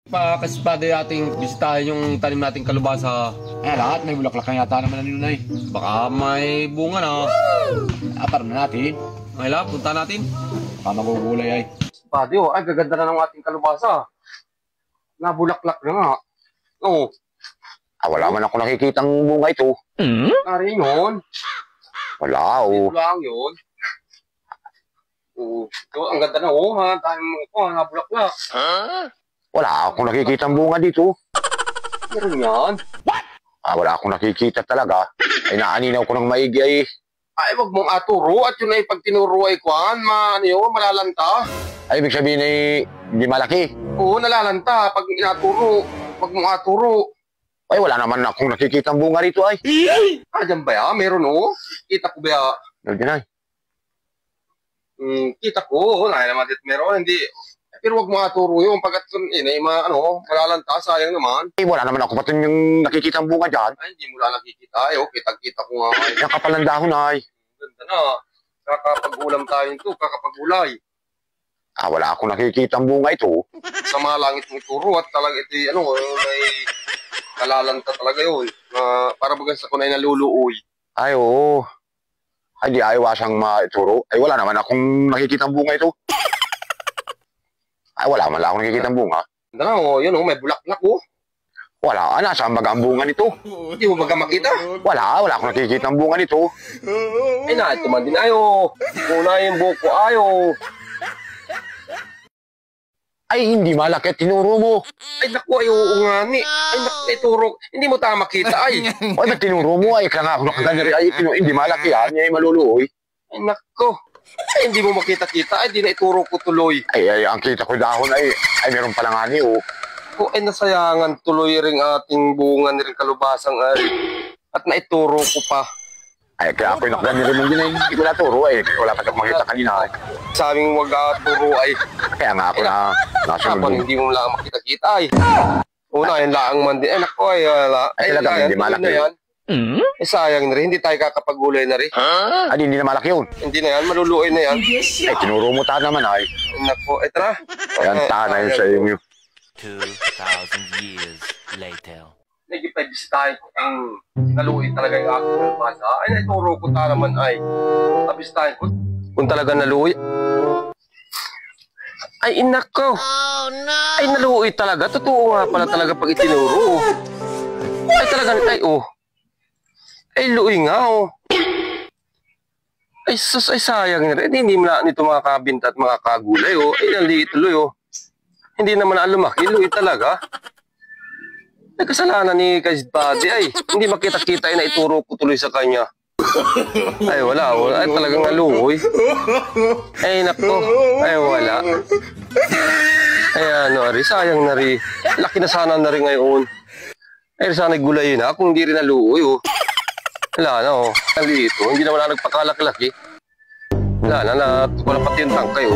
Pakasipade ating bisitahin yung tanim nating kalubasa. Lahat may bulaklak na yata naman na ninunay. Baka may bunga na. Parang na natin. Ngayon, punta natin. Baka magugulay ay. Pade, ay gaganda na ng ating kalubasa. Nabulaklak na nga. Oo. Wala man ako nakikitang bunga ito. Nari yun. Wala, Ito lang yun. Ito, ang ganda na, ha. Dahil mo, nabulaklak. Wala akong nakikitang bunga dito. Meron yan. Wala akong nakikita talaga. Ay naaninaw ko ng maigi ay. Ay, wag mong aturo. At yun ay pag tinuro ay kuhan, malalanta. Ay, ibig sabihin ay hindi malaki. Oo, nalalanta. Pag inaturo, wag mong aturo. Ay, wala naman akong nakikitang bunga rito ay. Dyan ba ya? Meron Kita ko ba ya? Nandiyan ay. Kita ko. Naman dito meron. Hindi. Pero wag mo aturo yung pagkat malalanta. Sayang naman. Ay, wala naman ako patin yung nakikitang bunga dyan. Ay, hindi mo lang nakikita. Ay, kita-kita ko nga. Ay, yung kapal ng dahon ay. Ganda na. Kakapag-ulam tayo ito. Kakapag-ulay. Wala akong nakikitang bunga ito. Sama langit mo ituro at talaga ito, may nalalanta talaga yun. Para bagang sa kunay na luluoy. Ay, oo. Ay, di ayaw maituro. Ay, wala naman akong nakikitang bunga ito. Ay, wala man lang akong nakikitang bunga. Ganda na, yun may bulaklak Wala, nasaan baga ang bunga nito? Hindi mo baga makita? Wala akong nakikitang bunga nito. Ay na, ito man din ayo. Una yung buko ayo. Ay, hindi malaki, tinuro mo. Ay, naku, ay oo nga ni. Ay, naku, ituro. Hindi mo tama makita ay. Ay, ba't tinuro mo? Ay, kaya nga ako nakaganda rin. Ay, hindi malaki yan. Ay, maluluoy. Ay, naku. Ay, hindi mo makita-kita. Ay, di na ituro ko tuloy. Ay, ang kita ko dahon ay meron pala nga ni, Ay, nasayangan tuloy rin ating bunga ni rin kalubasang ay. At naituro ko pa. Ay, kaya ako'y nakaganda rin mong din ay hindi ko naturo ay. Wala pa akong makita kanina ay. Sabing wag turo ay. Kaya nga ako nasunod. Habang hindi mo lang makita-kita ay. Una, yung laang man din. Ay, naku, ay, wala. Ay, talagang hindi malaki. Eh, sayang na rin. Hindi tayo kakapagulay na rin. Ay, hindi na malaki yun. Hindi na yan. Maluluoy na yan. Ay, tinuro mo ta naman ay. Naku, ay, tara. Ayan, ta na yun sa inyo. 2,000 years later. Nagipay-bisitahin ko ang naluoy talaga yung aking kalbasa. Ay, naituro ko ta naman ay. Bisitahin ko. Kung talaga naluoy. Ay, inako. Oh, no. Ay, naluoy talaga. Totoo nga pala talaga pag itinuro. Ay, talaga, Ay, luoy nga, Ay, sus, ay sayang na rin. Hindi mo na nito mga kabinta at mga kagulay, Ay, naliit tuloy, Hindi naman na lumaki. Luoy talaga. Ay, kasalanan ni Kajbadi, ay. Hindi makita-kita, ay naituro ko tuloy sa kanya. Ay, wala. Ay, talagang naluoy. Ay, nako. Ay, wala. Ay, Ari, sayang na rin. Laki na sana na rin ngayon. Ay, sana gulayin na. Kung hindi rin naluoy, Wala na, Nalito. Hindi naman na nagpakalak-laki. Wala na, wala pati yung tangkay,